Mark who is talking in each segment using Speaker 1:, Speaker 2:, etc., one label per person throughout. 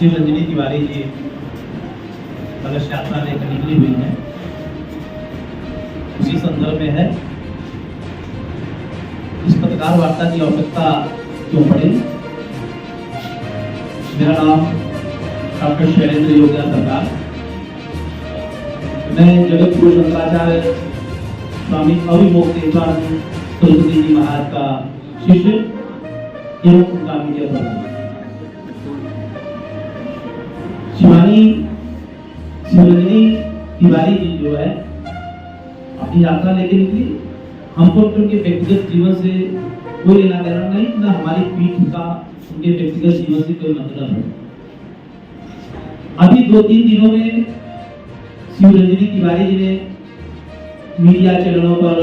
Speaker 1: शिवरंजनी तिवारी जी कलश यात्रा लेकर निकली हुई है, उसी संदर्भ में है। इस पत्रकार वार्ता की आवश्यकता क्यों पड़ी? मेरा नाम डॉक्टर शैलेंद्र योगिया सरकार, मैं जगत गुरु शंकराचार्य स्वामी अविमोक्तेश्वर सरस्वती जी महाराज का शिष्य एवं उनका मीडिया प्रभारी। शिवरंजनी तिवारी जी जो है अपनी यात्रा लेके निकली। हमको उनके व्यक्तिगत जीवन से कोई लेना देना नहीं, न हमारी पीठ का उनके व्यक्तिगत जीवन से कोई मतलब है। अभी 2-3 दिनों में शिवरंजनी तिवारी जी ने मीडिया चैनलों पर,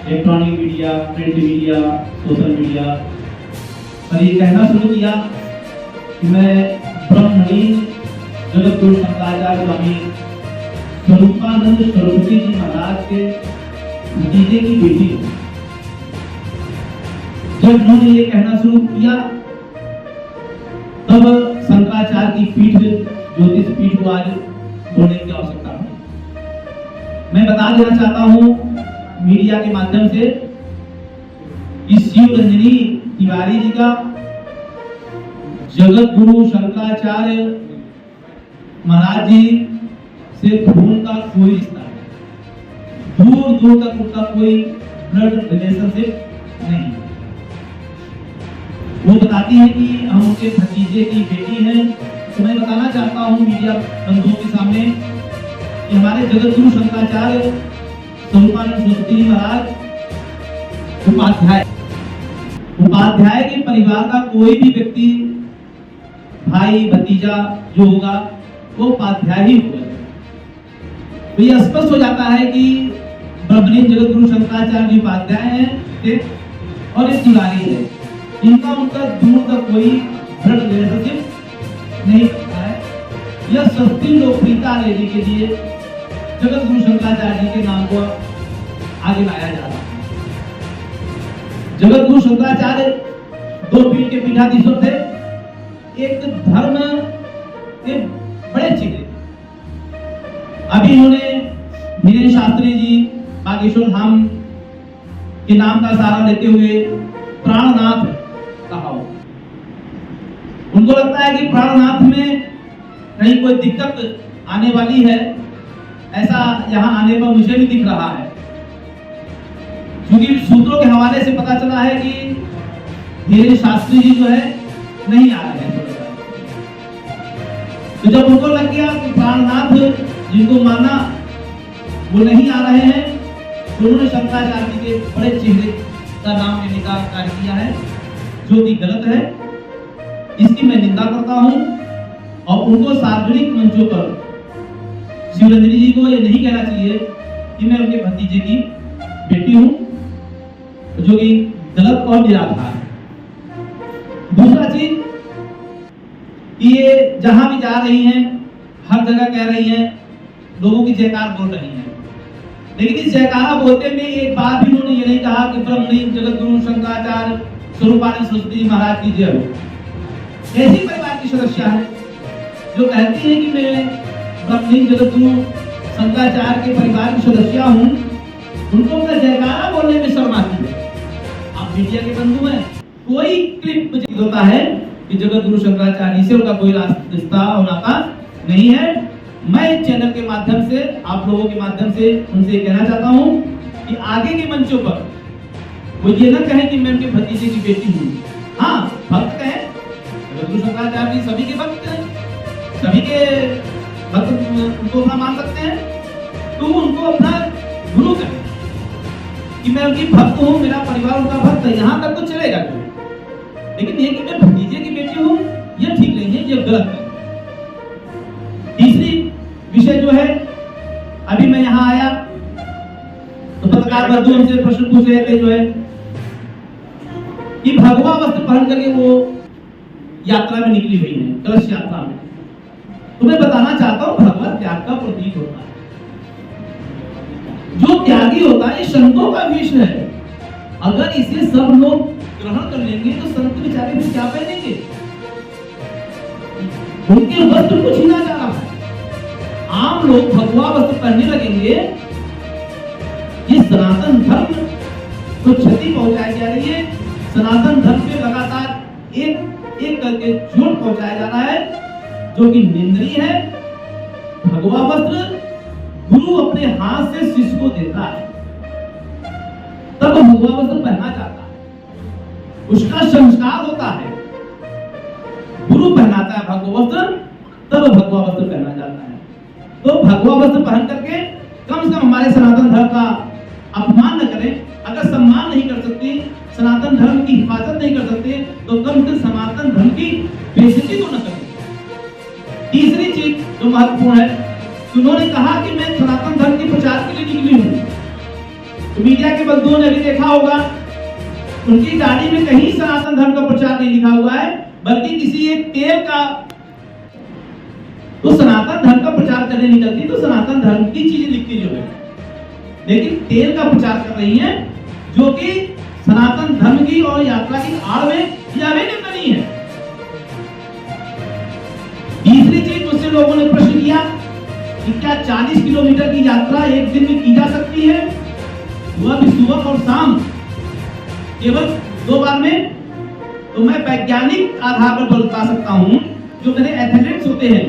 Speaker 1: electronic media, print media, social media पर ये कहना शुरू किया कि मैं ब्रह्मलीन जगत गुरु शंकराचार्य स्वामी स्वरूपानंद सरस्वती जी महाराज के भतीजे की बेटी हूँ। जब उन्होंने ये कहना शुरू किया तब शंकराचार्य की पीठ, ज्योतिष पीठ को आज बोलने की आवश्यकता है। मैं बता देना चाहता हूँ मीडिया के माध्यम से कि शिवरंजनी तिवारी जी का जगत गुरु शंकराचार्य महाराज जी से खून का कोई रिश्ता नहीं, दूर दूर तक उनका कोई ब्लड रिलेशनशिप नहीं। वो बताती है कि हम उनके भतीजे की बेटी हैं। तो मैं बताना चाहता हूँ मीडिया बंधुओं के सामने कि हमारे जगत गुरु शंकराचार्य स्वरूपानंद सरस्वती महाराज उपाध्याय के परिवार का कोई भी व्यक्ति, भाई भतीजा जो होगा वो उपाध्याय ही होगा। तो ये स्पष्ट हो जाता है कि ब्रह्मलीन जगत गुरु शंकराचार्य जी उपाध्याय हैं और ये तिवारी है। इनका उनका दूर तक कोई ब्लड रिलेशनशिप नहीं करता है। यह सस्ती लोकप्रियता लेने के लिए जगत गुरु शंकराचार्य जी के नाम को आगे लाया जा रहा है। जगत गुरु शंकराचार्य 2 पीठ के पीठाधीश्वर थे, एक धर्म के बड़े चेहरे। अभी उन्होंने धीरेन्द्र शास्त्री जी बागेश्वर धाम के नाम का सहारा लेते हुए प्राणनाथ कहा। उनको लगता है कि प्राणनाथ में कहीं कोई दिक्कत आने वाली है, ऐसा यहाँ आने पर मुझे भी दिख रहा है, क्योंकि सूत्रों के हवाले से पता चला है कि धीरेन्द्र शास्त्री जी जो है नहीं आ रहे हैं। तो जब उनको लग गया कि प्राणनाथ जिनको माना वो नहीं आ रहे हैं, तो उन्होंने शंकराचार्य जी के बड़े चेहरे का नाम लेने का कार्य किया है, जो कि गलत है। इसकी मैं निंदा करता हूं और उनको सार्वजनिक मंचों पर शिवरंजनी जी को ये नहीं कहना चाहिए कि मैं उनके भतीजे की बेटी हूं, जो कि गलत और निराधार है। दूसरा चीज, ये जहां भी जा रही हैं हर जगह कह रही हैं, लोगों की जयकार बोल रही हैं, लेकिन इस जयकारा बोलते में एक बार भी उन्होंने ये नहीं कहा कि ब्रह्मलीन जगत गुरु शंकराचार्य स्वरूपानंद सरस्वती जी महाराज की जय हो। ऐसी परिवार की सदस्य है जो कहती है कि मैं ब्रह्मलीन जगत गुरु शंकराचार्य के परिवार की सदस्य हूँ, उनको मैं जयकारा बोलने में शर्म आती है। आप मीडिया के बंधु हैं, कोई क्लिप मुझे होता है कि जगत गुरु शंकराचार्य से उनका कोई रिश्ता और नाता नहीं है। मैं इस चैनल के माध्यम से, आप लोगों के माध्यम से उनसे कहना चाहता हूं कि आगे के मंचों पर वो ये ना कहें कि मैं उनके भतीजे की बेटी हूं। हाँ, भक्त कहें, जगत गुरु शंकराचार्य जी सभी के भक्त हैं, सभी के भक्त उनको अपना मान सकते हैं, तो उनको अपना गुरु कहें कि मैं उनकी भक्त हूं, मेरा परिवार उनका भक्त है, यहाँ तक तो चलेगा। लेकिन ये कि मैं भतीजे की बेटी हूं, ये ठीक नहीं है, ये गलत है। तीसरी विषय जो है, अभी मैं यहाँ आया तो पत्रकार बंधु हमसे प्रश्न पूछ रहे थे जो है कि भगवा वस्त्र पहन करके वो यात्रा में निकली हुई है, कलश यात्रा में। तो मैं बताना चाहता हूँ भगवा त्याग का प्रतीक होता है। जो त्यागी होता है ये संतों का विष है। अगर इसे सब लोग ग्रहण कर लेंगे तो संत बेचारे फिर क्या पहनेंगे? उनके वस्त्र को छीना जा रहा है। आम लोग भगवा वस्त्र पहनने लगेंगे। ये सनातन धर्म को क्षति पहुंचाई जा रही है। सनातन धर्म पे लगातार एक एक करके चोट पहुंचाया जा रहा है, जो कि निंदनीय है। भगवा वस्त्र गुरु अपने हाथ से शिष्य को देता है, तब भगवा वस्त्र पहना जाता है, उसका संस्कार होता है। गुरु पहनाता है भगवा वस्त्र, तब भगवा वस्त्र पहना जाता है। तो भगवा वस्त्र पहन करके कम से कम हमारे सनातन धर्म का अपमान न करें। अगर सम्मान नहीं कर सकते, सनातन धर्म की हिफाजत नहीं कर सकते, तो कम से कम सनातन धर्म की बेइज्जती तो न करें। तीसरी चीज जो महत्वपूर्ण है, उन्होंने कहा कि मैं सनातन धर्म के प्रचार के लिए निकली हूँ। तो मीडिया के बंधुओं ने भी देखा होगा, उनकी गाड़ी में कहीं सनातन धर्म का प्रचार नहीं लिखा हुआ है, बल्कि किसी एक तेल का। तो सनातन धर्म का प्रचार करने निकलती तो सनातन धर्म की चीजें लिखती जो है, लेकिन तेल का प्रचार कर रही है, जो कि सनातन धर्म की और यात्रा की आड़ में नहीं है। तीसरी चीज, मुझसे लोगों ने प्रश्न किया कि क्या 40 किलोमीटर की यात्रा एक दिन में की जा सकती है, वह भी सुबह और शाम, केवल 2 बार में? तो मैं वैज्ञानिक आधार पर बता सकता हूं, जो मेरे एथलीट्स होते हैं,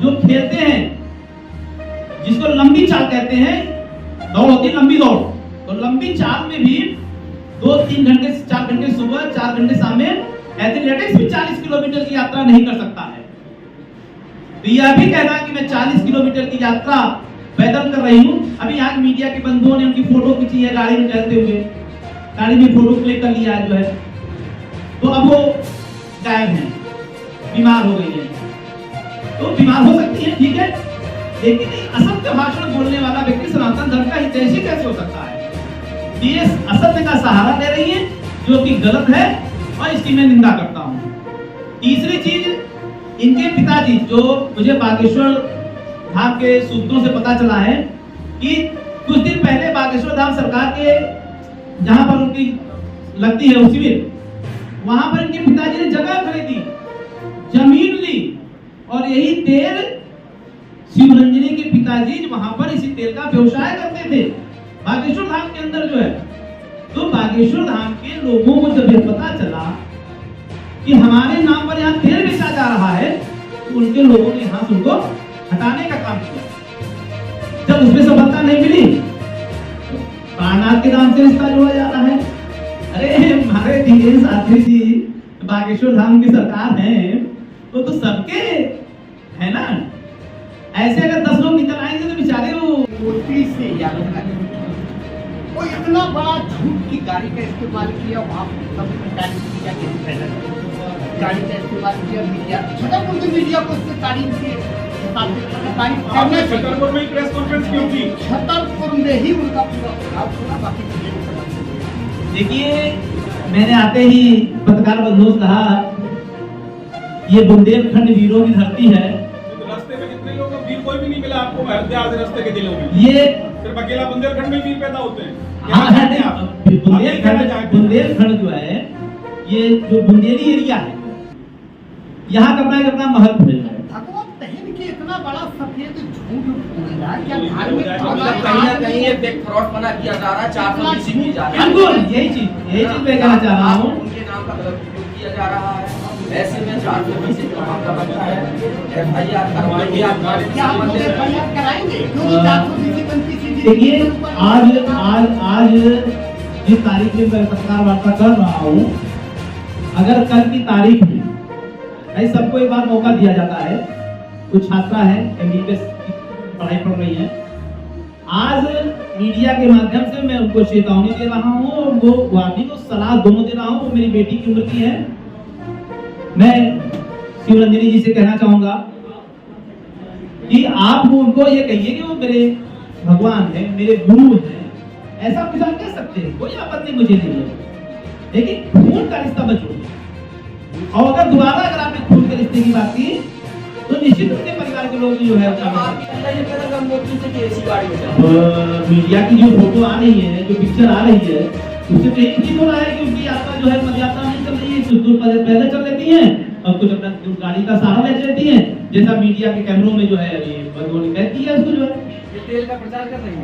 Speaker 1: जो खेलते हैं, जिसको लंबी चाल कहते हैं, दौड़ होती है लंबी दौड़, तो लंबी चाल में भी 2-3 घंटे 4 घंटे सुबह, 4 घंटे शाम में एथलेटिक्स भी 40 किलोमीटर की यात्रा नहीं कर सकता है। तो यह भी कहना कि मैं 40 किलोमीटर की यात्रा पैदल कर रही हूँ। अभी यहाँ मीडिया के बंधुओं ने उनकी फोटो खींची है गाड़ी में चलते हुए, गाड़ी में फोटो क्लिक कर लिया है जो है, तो अब वो गायब है, बीमार हो गई है। तो बीमार हो सकती है, ठीक है, लेकिन असत्य भाषण बोलने वाला व्यक्ति सनातन धर्म का हितैषी कैसे हो सकता है? ये असत्य का सहारा ले रही है, जो कि गलत है, और इसकी मैं निंदा करता हूँ। तीसरी चीज, इनके पिताजी, जो मुझे बागेश्वर धाम के सूत्रों से पता चला है कि कुछ दिन पहले बागेश्वर धाम सरकार के जहां पर उनकी लगती है शिविर, वहां पर इनके पिताजी ने जगह खरीदी, जमीन ली, और यही तेल शिवरंजनी के पिताजी वहां पर इसी तेल का व्यवसाय करते थे बागेश्वर धाम के अंदर जो है। तो बागेश्वर धाम के लोगों को जब यह पता चला कि हमारे नाम पर यहाँ तेल बेचा जा रहा है, तो उनके लोगों ने यहाँ से उनको हटाने का काम किया। जब उसमें सफलता नहीं मिली, तो प्राणनाथ के नाम से रिश्ता जोड़ा जा रहा है। अरे हमारे धीरेन्द्र शास्त्री जी बागेश्वर धाम की सरकार है, तो सबके है ना। ऐसे अगर 10 लोग निकल आएंगे तो बेचारे
Speaker 2: मूर्ति से याद वो इतना बड़ा झूठ की गाड़ी का इस्तेमाल किया, वहाँ गाड़ी का इस्तेमाल किया, मीडिया छतरपुर की मीडिया को उसने तारीफ की,
Speaker 3: छतरपुर में प्रेस कॉन्फ्रेंस क्यों की?
Speaker 2: छतरपुर में ही उनका पूरा बाकी।
Speaker 1: देखिए, मैंने आते ही पत्रकार बंधुओं से कहा, ये बुंदेलखंड वीरों की धरती है।
Speaker 3: रास्ते में कितने लोगों को वीर कोई भी नहीं मिला आपको रास्ते के दिलों में?
Speaker 1: ये
Speaker 3: सिर्फ अकेला बुंदेलखंड में वीर पैदा होते हैं।
Speaker 1: बुंदेलखंड जो है, ये जो बुंदेली एरिया है, यहाँ का अपना महत्व है।
Speaker 2: भगवत पहन के इतना बड़ा सफेद झूठ बोलना, क्या धार्मिक
Speaker 4: कहीं ना कहीं ये फेक फ्रॉड बना किया जा रहा है, 420 की जा रहा है।
Speaker 1: बिल्कुल यही चीज मैं कहना चाह रहा हूँ।
Speaker 4: उनके नाम का गलत उपयोग किया जा रहा है। ऐसे में 420 का मामला बनता है, FIR करवाएंगे आप?
Speaker 2: क्या आप लोग FIR कराएंगे? क्यों 420 बनती थी?
Speaker 1: देखिए, आज जिस तारीख में मैं पत्रकार वार्ता कर रहा हूँ, अगर कल की तारीख में ऐसे सबको एक बार मौका दिया जाता है, कुछ छात्रा है MBBS की पढ़ाई पढ़ रही है, आज मीडिया के माध्यम से मैं उनको चेतावनी दे रहा हूँ और वो वार्निंग को सलाह दोनों दे रहा हूँ। वो मेरी बेटी की उम्र की है। मैं शिवरंजनी जी से कहना चाहूंगा कि आप उनको ये कहिए कि वो मेरे भगवान है, मेरे गुरु हैं, ऐसा कुछ आप कह सकते हैं, कोई आपत्ति मुझे नहीं है, लेकिन खून का रिश्ता मत जोड़िए। और अगर दोबारा अगर आपने खून के रिश्ते की बात की, तो निश्चित उनके परिवार के लोग जो है मीडिया की जो फोटो आ रही है, जो पिक्चर आ रही है, उससे तो यही ठीक हो रहा है कि उनकी यात्रा जो है पद यात्रा नहीं चल रही है, कुछ दूर पैदल चल लेती है और कुछ अपना गाड़ी का सहारा ले लेती हैं, जैसा मीडिया के कैमरों में जो है ये बदौली कहती है उसको जो है
Speaker 4: तेल का प्रचार कर रही है।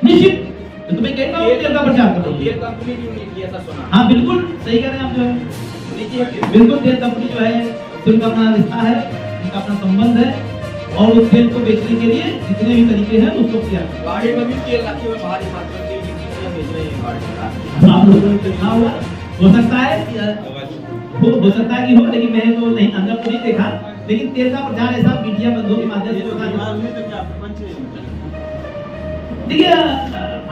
Speaker 1: निश्चित। तो तुम्हें कहता हूँ तेल का प्रचार करो।
Speaker 4: तेल कंपनी भी उन्हीं की, ऐसा सुना।
Speaker 1: हाँ बिल्कुल सही कह रहे हैं आप जो है, बिल्कुल तेल कंपनी जो है उनका अपना रिश्ता है, उनका अपना संबंध है, और उस तेल को बेचने के लिए जितने भी तरीके हैं उसको किया।
Speaker 4: गाड़ी में भी तेल रखे हुए, भारी मात्रा में तेल की शीशियां भेज रहे हैं गाड़ी में।
Speaker 1: आप लोगों ने देखा होगा, हो सकता है हो सकता है कि हो, लेकिन मैंने तो नहीं अंदर तो नहीं देखा, लेकिन तेल का प्रचार ऐसा मीडिया बंधुओं के माध्यम से होता है। देखिए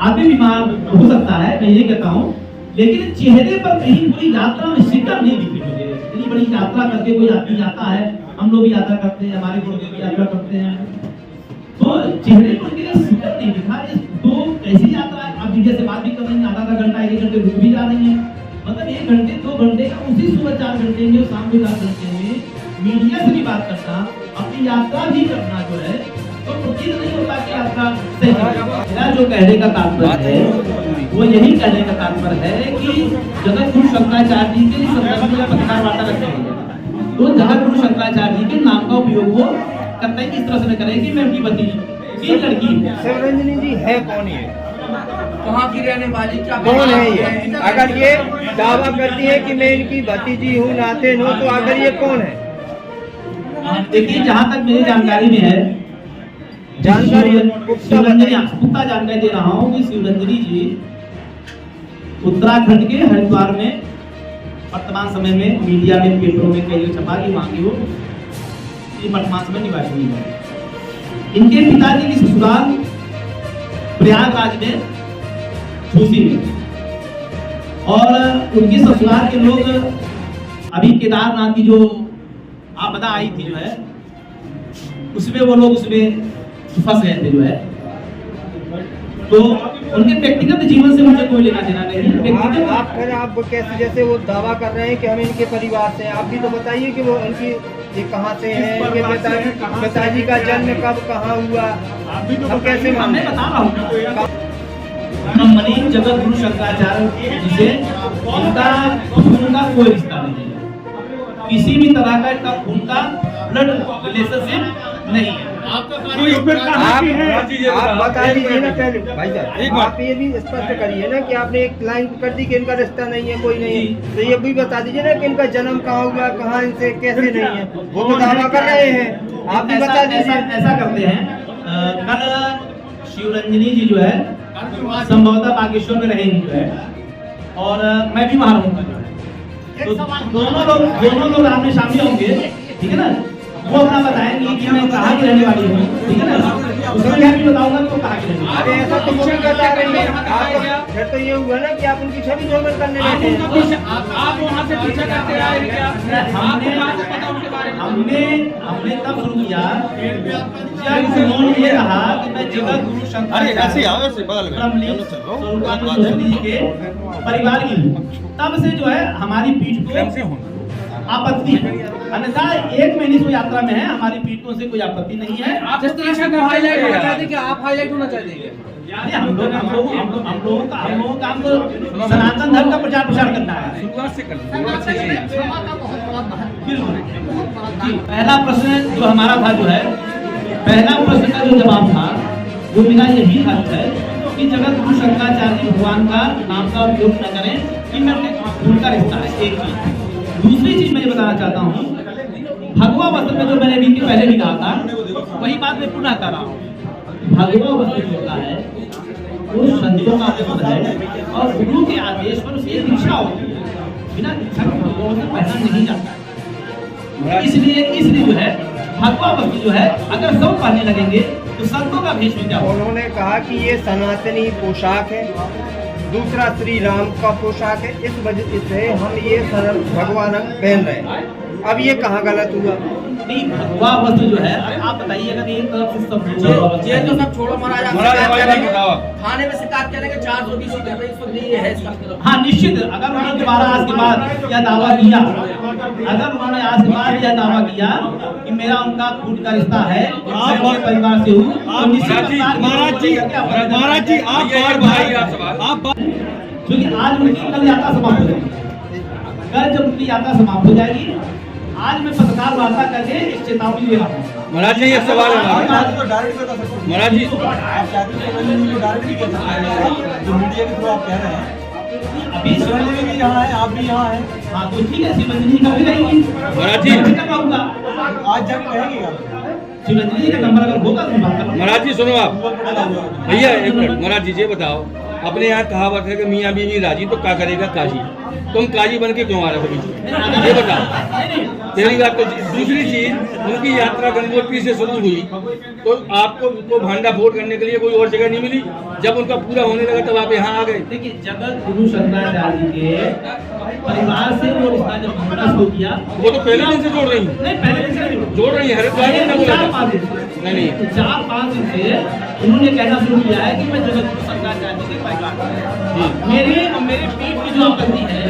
Speaker 1: आदमी बीमार हो सकता है, मैं ये कहता हूँ, लेकिन चेहरे पर कहीं पूरी यात्रा में शिकन नहीं दिखी मुझे। इतनी बड़ी यात्रा करके कोई आदमी जाता है, हम लोग भी यात्रा करते हैं, हमारे गुरुदेव भी यात्रा करते हैं, तो चेहरे पर उनके शिकन नहीं दिखा। ये तो कैसी यात्रा है, आप मीडिया से बात भी कर रही हैं, आधा घंटा 1 घंटे रुक भी जा रही हैं, मतलब 1 घंटे 2 घंटे का उसी सुबह 4 घंटे में, शाम को 4 घंटे में मीडिया से भी बात करना, अपनी यात्रा भी करना जो है, तो उचित नहीं होता कि यात्रा सही। मेरा जो कहने का तात्पर्य है वो यही कहने का तात्पर्य है कि जगत गुरु शंकराचार्य जी के संदर्भ में पत्रकार वार्ता करते हैं, तो जगत गुरु शंकराचार्य जी के नाम का उपयोग वो करते हैं, किस तरह से करें कि मैं उनकी भतीजी की लड़की।
Speaker 2: शिवरंजनी जी है कौन ये?
Speaker 4: कहाँ की रहने वाली, क्या
Speaker 2: कौन है ये? अगर ये दावा करती है कि मैं इनकी भतीजी हूँ, नाते हूँ, तो अगर ये कौन है?
Speaker 1: देखिए जहाँ तक मेरी जानकारी में है,
Speaker 2: जानकारी
Speaker 1: पुख्ता जानकारी दे रहा हूँ कि शिवरंजनी जी उत्तराखंड के हरिद्वार में वर्तमान समय में मीडिया में पेपरों में कई छपा कि वहाँ की वो वर्तमान समय निवासी हुई है। इनके पिताजी की ससुराल प्रयागराज में झूसी में, और उनके ससुराल के लोग अभी केदारनाथ की जो आपदा आई थी जो है उसमें वो लोग उसमें फंस गए थे जो है, तो उनके व्यक्तिगत जीवन से मुझे कोई लेना देना नहीं।
Speaker 2: आप कैसे जैसे वो दावा कर रहे हैं कि हम इनके परिवार से हैं, आप भी तो बताइए कि वो इनकी ये कहाँ से हैं, इनके पिताजी का जन्म कब कहाँ हुआ, हम कैसे
Speaker 1: मैं बता रहा हूँ। ब्रह्मणी जगत गुरु शंकराचार्य जिसे इनका खून का कोई रिश्ता नहीं है, किसी भी तरह का इनका खून का ब्लड रिलेशनशिप नहीं है।
Speaker 2: आप बता दीजिए ना पहले भाई साहब, आप ये भी स्पष्ट करिए ना कि आपने एक लाइन कर दी कि इनका रिश्ता नहीं है, कोई नहीं है, तो ये भी बता दीजिए ना कि इनका जन्म कहाँ हुआ, कहाँ इनसे कैसे नहीं है, वो तो दावा कर रहे हैं, आप भी बता दीजिए।
Speaker 1: ऐसा करते हैं, कल शिवरंजनी जी जो है संभवतः बागेश्वर में रहेंगी जो है, और मैं भी वहाँ रहूंगा जो है, तो दोनों लोग आमने सामने होंगे, ठीक है ना, वो अपना बताएंगे कि मैं कहाँ की रहने वाली हूँ, ठीक है ना, उसमें मैं भी बताऊंगा कि वो कहाँ की रहने वाली है।
Speaker 2: ऐसा तो मुझे बता रही है, आप फिर तो ये हुआ ना कि आप उनकी छवि धूमिल करने लगे हैं।
Speaker 4: आप वहाँ से पीछा करते आए क्या? आपको कहाँ से पता उनके बारे में?
Speaker 1: हमने तब शुरू किया जब उन्होंने ये कहा कि मैं जगत गुरु शंकराचार्य के परिवार की हूँ, तब से जो है हमारी पीठ को आपत्ति है, अन्यथा 1 महीने से यात्रा में है, हमारी पीठ को से कोई आपत्ति नहीं है।
Speaker 4: आप जिस तरह से हाईलाइट होना चाहते हैं कि आप हाईलाइट होना चाहते हैं,
Speaker 1: हम लोगों का काम तो सनातन धर्म का प्रचार प्रसार करना है।
Speaker 4: शुरुआत से
Speaker 1: पहला प्रश्न जो हमारा था जो है, पहला प्रश्न का जो जवाब था वो मेरा यही था जो है कि जगत गुरु शंकराचार्य भगवान का नाम का उपयोग न करें, कि मैं उनका रिश्ता है। एक चीज, दूसरी चीज मैं ये बताना चाहता हूँ, भगवा वस्त्र में जो मैंने अभी पहले भी कहा था वही बात मैं पुनः कर रहा हूँ। भगवा वस्त्र जो होता है वो संतों का वस्त्र है, और गुरु के आदेश पर उसकी दीक्षा होती है, बिना दीक्षा के भगवा वस्त्र पहना नहीं जाता है। इसलिए जो है भगवा वस्त्र जो है अगर सब पहनने लगेंगे तो संतों का भेष मिल जाएगा।
Speaker 2: उन्होंने कहा कि ये सनातनी पोशाक है, दूसरा श्री राम का पोशाक है, इस वजह से हम ये भगवान पहन रहे हैं। अब ये कहाँ गलत हुआ?
Speaker 1: नहीं, भगवा वस्त्र जो है, आप बताइए अगर एक तरफ से सब
Speaker 4: ये तो सब छोड़ो महाराज, थाने में शिकायत करेंगे 420 कर रही है, नहीं है इसका।
Speaker 1: हाँ निश्चित, अगर उन्होंने दोबारा आज के बाद यह दावा किया, अगर उन्होंने आज के बाद यह दावा किया कि मेरा उनका खून का रिश्ता है, मैं परिवार से हूँ, तो निश्चित
Speaker 3: महाराज जी आप
Speaker 1: क्योंकि आज उनकी कल यात्रा समाप्त हो जाएगी, कल जब उनकी यात्रा समाप्त हो जाएगी, आज मैं पत्रकार वार्ता करके इस चेतावनी दे रहा हूँ।
Speaker 5: महाराज जी एक सवाल है महाराज।
Speaker 3: तो डायरेक्ट बता सकते हैं।
Speaker 5: महाराज जी
Speaker 3: आप चाहते हैं शिवरंजन जी को डायरेक्ट भी कह सकते हैं, जो मीडिया के थ्रू आप कह रहे हैं।
Speaker 1: अभी
Speaker 3: शिवरंजन जी भी यहाँ है, आप भी यहाँ हैं।
Speaker 1: हाँ तो ठीक है, शिवरंजन जी का भी रहेगी।
Speaker 5: महाराज जी।
Speaker 1: मैं कब आऊंगा?
Speaker 3: आज जाके कहेंगे
Speaker 1: शिवरंजन जी का नंबर अगर होगा तो मैं बात करूंगा।
Speaker 5: महाराज जी सुनो आप भैया एक मिनट। महाराज जी ये बताओ, अपने यहाँ कहावत है कि मियाँ बीवी राजी तो क्या करेगा काजी। तुम काजी बन के क्यों आ रहे हो बीच? ये बताओ। पहली बात तो दूसरी चीज, उनकी यात्रा गंगोत्री से शुरू हुई तो आपको उनको भांडा फोड़ करने के लिए कोई और जगह नहीं मिली। जब उनका पूरा होने लगा तब आप यहाँ आ गए।
Speaker 1: देखिए, जगत गुरु शंकराचार्य जी के परिवार से वो रिश्ता जब जोड़ना शुरू किया,
Speaker 5: वो तो पहले दिन से जोड़ रही हैं।
Speaker 1: नहीं पहले दिन से नहीं
Speaker 5: जोड़ रही है हरिद्वार में बोला था।
Speaker 1: 4-5 दिन से
Speaker 5: नहीं
Speaker 1: 4-5 दिन से उन्होंने कहना शुरू किया है कि मैं जगत गुरु शंकराचार्य जी के परिवार का हूं। मेरे और मेरे पीठ की जो आपत्ति है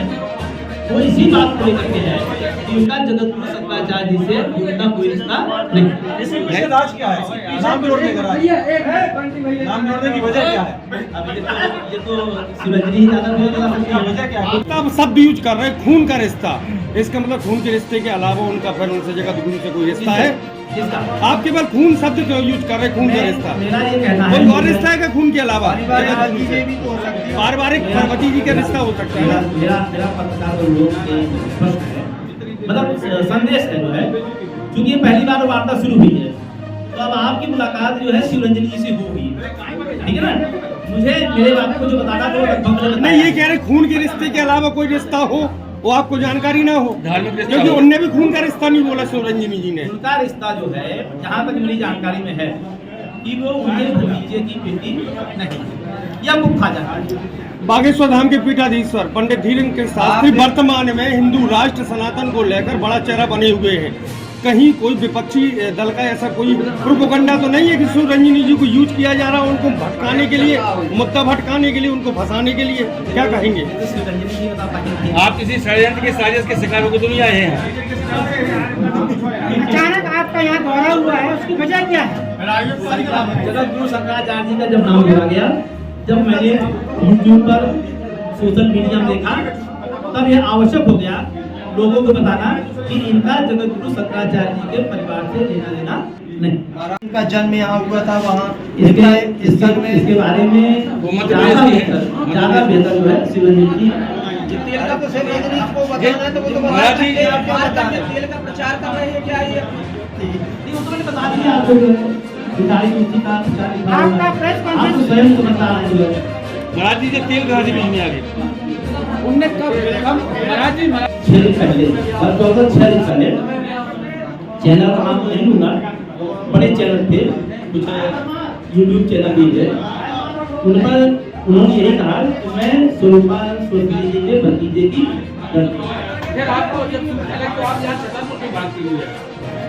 Speaker 1: वो इसी बात को लेकर के है कि उनका जगत गुरु शंकराचार्य जी से उनका कोई रिश्ता नहीं।
Speaker 3: इसमें पीछे राज क्या है? नाम जोड़ने का राज, नाम जोड़ने की वजह क्या है?
Speaker 1: अब ये तो शिवजी ही ज्यादा बोलेगा।
Speaker 3: वजह क्या है?
Speaker 6: अब सब यूज कर रहे हैं खून का रिश्ता। इसका मतलब खून के रिश्ते के अलावा उनका फिर उनसे जगत गुरु से कोई रिश्ता है?
Speaker 1: किसका?
Speaker 6: आप केवल खून शब्द क्यों यूज कर रहे हैं? खून का रिश्ता
Speaker 1: मेरा ये कहना है,
Speaker 6: कोई और रिश्ता है क्या खून के अलावा?
Speaker 2: पारिवारिक चीजें भी तो हो सकती है।
Speaker 6: पारिवारिक पार्वती जी का रिश्ता हो सकता है ना?
Speaker 1: मेरा पत्रकार लोग के प्रश्न है, मतलब संदेश है जो है, क्योंकि ये पहली बार वार्ता शुरू हुई है तो अब आपकी मुलाकात जो है शिवरंजन जी से हो हुई है, ठीक है ना? मुझे मेरे बात को जो बताना तो लगभग
Speaker 6: नहीं, ये कह रहे खून के रिश्ते के अलावा कोई रिश्ता हो वो आपको जानकारी ना हो,
Speaker 5: धार्मिक रिश्ता
Speaker 6: क्योंकि
Speaker 5: हो।
Speaker 6: उनने भी खून का रिश्ता नहीं बोला शिवरंजनी जी ने।
Speaker 1: उनका रिश्ता जो है, जहाँ तक मेरी जानकारी में है कि वो उनके भतीजे की बेटी नहीं या मुखाजा।
Speaker 6: बागेश्वर धाम के पीठाधीश्वर पंडित धीरेन्द्र के शास्त्री वर्तमान में हिंदू राष्ट्र सनातन को लेकर बड़ा चेहरा बने हुए हैं। कहीं कोई विपक्षी दल का ऐसा कोई प्रोपेगेंडा तो नहीं है कि शिवरंजनी जी को यूज किया जा रहा है उनको भटकाने के लिए, मुद्दा भटकाने के लिए, उनको फंसाने के लिए? क्या कहेंगे?
Speaker 1: शिवरंजन जी बता पाएंगे।
Speaker 5: आप किसी षड्यंत्र के साजिश के शिकार होकर तो नहीं आए हैं?
Speaker 7: अचानक आपका यहाँ दौरा हुआ है, उसकी वजह क्या है?
Speaker 1: जगत गुरु शंकराचार्य जी का जब नाम लिया गया, जब मैंने YouTube पर सोशल मीडिया में देखा तब यह आवश्यक हो गया लोगों को बताना कि इनका जगत गुरु शंकराचार्य जी के परिवार से लेना देना नहीं।
Speaker 2: इनका जन्म यहाँ हुआ था वहाँ
Speaker 1: इसके बारे में
Speaker 5: वो मध्य
Speaker 1: ज्यादा
Speaker 5: प्रदेश की है।
Speaker 1: बेहतर जो है शिवरंजन जी।
Speaker 2: तेल का तो सिर्फ एक रीत को बताना है तो वो तो बता
Speaker 5: महाराज जी,
Speaker 2: सकते हैं, आप क्या बताना है?
Speaker 4: तेल का प्रचार कर रहे हैं क्या ये?
Speaker 1: नहीं, वो तो मैंने बता दिया आपको, भिखारी कुर्सी का प्रचार लिखा हुआ है।
Speaker 7: आपका प्रेस
Speaker 1: आप
Speaker 7: कॉन्फ्रेंस
Speaker 1: तो स्वयं को बता रहे हैं।
Speaker 5: महाराज जी से तेल कहाँ से बीच में आ गए?
Speaker 7: उनने कब महाराज जी
Speaker 1: 6 दिन पहले और टोटल 6 दिन पहले चैनल का नाम नहीं लूंगा, बड़े चैनल थे कुछ यूट्यूब चैनल भी है, उन पर उन्होंने यही कहा कि मैं स्वरूपानंद सरस्वती जी के भतीजे की लड़की।
Speaker 4: फिर आपको जब सूचना लगी तो आप यहाँ छतरपुर की बात की हुई है।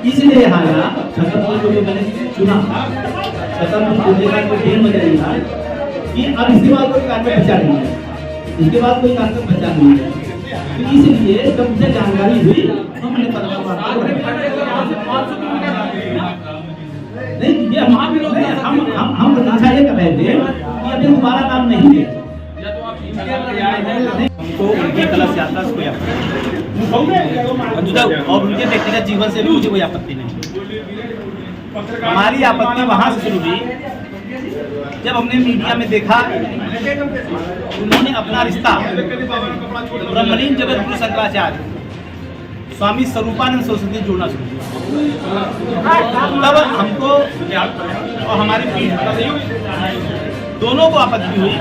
Speaker 1: इसलिए यहाँ गया छतरपुर को जो मैंने चुना, छतरपुर को देखा तो 1:30 बजे नहीं था कि अब इसके बाद कोई कार्य बचा नहीं है, इसके बाद कोई कार्य बचा नहीं है। तो इसलिए जब मुझे जानकारी हुई तो मैंने पत्रकार वार्ता नहीं, ये हम प्रतीक्षा ये कर रहे थे कि अभी दोबारा काम नहीं है। हमको उनकी कलश यात्रा से कोई आपत्ति नहीं और उनके व्यक्तिगत जीवन से भी मुझे कोई आपत्ति नहीं। हमारी आपत्ति वहाँ से शुरू हुई जब हमने मीडिया में देखा उन्होंने अपना रिश्ता ब्रह्मलीन जगत गुरु शंकराचार्य स्वामी स्वरूपानंद सरस्वती जोड़ना शुरू किया। तब हमको और हमारी पीढ़ी दोनों को आपत्ति हुई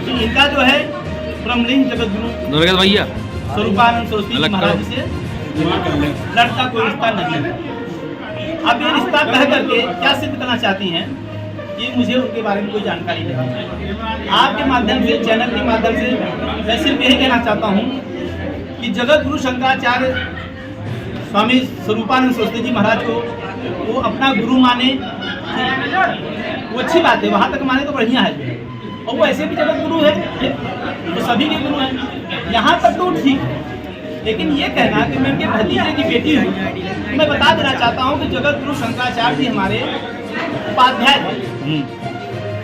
Speaker 1: कि इनका जो है ब्रह्मलीन जगत गुरु
Speaker 5: भैया
Speaker 1: स्वरूपानंद सरस्वती महाराज से लड़का कोई रिश्ता नहीं है। अब ये रिश्ता कह करके क्या सिद्ध करना चाहती हैं ये मुझे उनके बारे में कोई जानकारी नहीं है। आपके माध्यम से, चैनल के माध्यम से मैं सिर्फ यही कहना चाहता हूँ कि जगत गुरु शंकराचार्य स्वामी स्वरूपानंद सरस्वती जी महाराज को वो अपना गुरु माने, वो अच्छी बात है, वहाँ तक माने तो बढ़िया है, और वो ऐसे भी जगत गुरु है, वो सभी के गुरु हैं, यहाँ तक तो ठीक है। लेकिन ये कहना कि मैं उनके भतीजे की बेटी हूँ, तो मैं बता देना चाहता हूँ कि जगत गुरु शंकराचार्य जी हमारे उपाध्याय थे,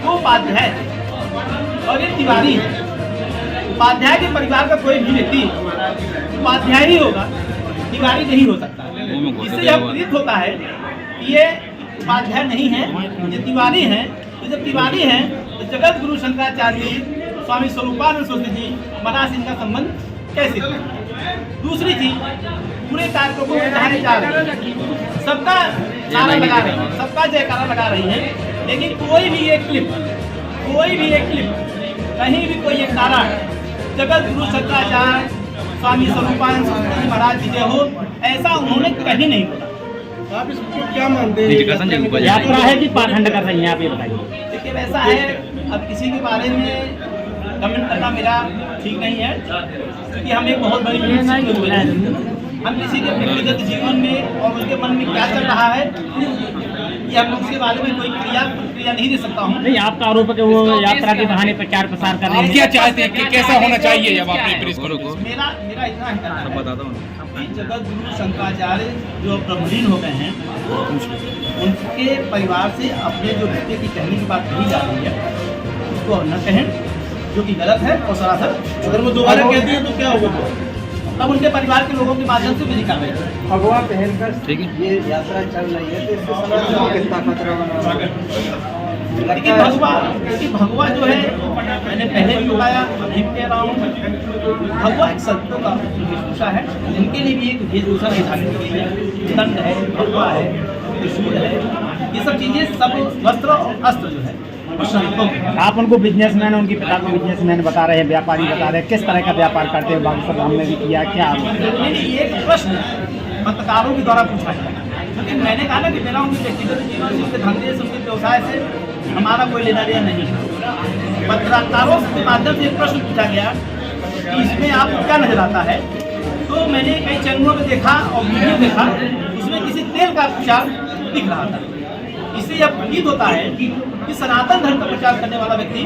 Speaker 1: वो उपाध्याय और ये तिवारी है। उपाध्याय के परिवार का कोई भी व्यक्ति उपाध्याय ही होगा, तिवारी नहीं हो सकता। इससे यह प्रतीत होता है कि ये उपाध्याय नहीं है, ये तिवारी हैं। तो जब तिवारी हैं तो जगत गुरु शंकराचार्य जी, स्वामी स्वरूपानंद सरस्वती जी महाराज इनका संबंध कैसे हुआ? दूसरी चीज, पूरे कार्यक्रम को बढ़ाने जा रहे हैं, सबका नारा लगा रहे हैं, सबका जयकारा लगा रही है, लेकिन कोई भी एक क्लिप कहीं भी कोई एक नारा जगत गुरु शंकराचार्य स्वामी स्वरूपानंद सरस्वती जी महाराज विजय हो, ऐसा उन्होंने कहीं नहीं बोला।
Speaker 6: आप इसको क्या मानते हैं?
Speaker 7: यात्रा है कि पाखंड कर रही हैं आप, ये बताइए।
Speaker 1: देखिए वैसा है, अब किसी के बारे में कमेंट करना मेरा ठीक नहीं है, क्योंकि हम एक बहुत बड़ी हम किसी के व्यक्तिगत जीवन में और उनके मन में क्या चल रहा है कि हम उसके बारे में कोई प्रतिक्रिया नहीं दे सकता हूँ।
Speaker 7: नहीं, आपका आरोप है कि वो यात्रा के बहाने प्रचार प्रसार कर रहे हैं।
Speaker 5: क्या चाहते हैं कि कैसा होना चाहिए जब आपने प्रेस को?
Speaker 1: मेरा इतना ही कहना है कि जगत गुरु शंकराचार्य जो ब्रह्मलीन हो गए हैं, उनके परिवार से अपने जो रिश्ते की कहने की बात कही जा रही है उसको न कहें, जो कि गलत है और सरासर। अगर वो दोबारा कहती है तो क्या होगा? तब उनके परिवार के लोगों के माध्यम से भी कार्रवाई करें।
Speaker 2: भगवा पहनकर ये यात्रा चल रही है तो इससे समाज को कितना खतरा बना?
Speaker 1: लेकिन भगवा जो है, मैंने पहले भी बताया, अभी भी कह रहा हूँ, भगवा एक संतों का वेशभूषा है, जिनके लिए भी एक वेशभूषा निर्धारित की गई है। दंड है, भगवा है, त्रिशूल है, ये सब चीजें, सब वस्त्र और अस्त्र जो है संतों के।
Speaker 7: आप उनको बिजनेसमैन, उनके पिता को बिजनेसमैन बता रहे हैं, व्यापारी बता रहे हैं, किस तरह का व्यापार करते हैं? बाबू साहब हमने भी किया, क्या
Speaker 1: नहीं, ये प्रश्न पत्रकारों के द्वारा पूछा गया, क्योंकि मैंने कहा ना कि मेरा उनके व्यक्तिगत जीवन से, उनके धंधे से, उनके व्यवसाय से हमारा कोई लेना देना नहीं है। पत्रकारों के माध्यम से एक प्रश्न पूछा गया कि इसमें आपको क्या नजर आता है, तो मैंने कई चैनलों में देखा और वीडियो देखा, उसमें किसी तेल का प्रचार दिख रहा था। इससे यह प्रतीत होता है कि सनातन धर्म का प्रचार करने वाला व्यक्ति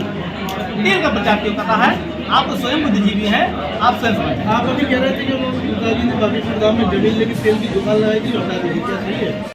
Speaker 1: तेल का प्रचार क्यों कर रहा है? आप तो स्वयं बुद्धिजीवी हैं, आप स्वयं समझ।
Speaker 6: आप अभी कह रहे थे कि पिताजी ने बागेश्वर गाँव में जमीन लेके तेल की दुकान लगाई थी, बता दीजिए क्या सही है?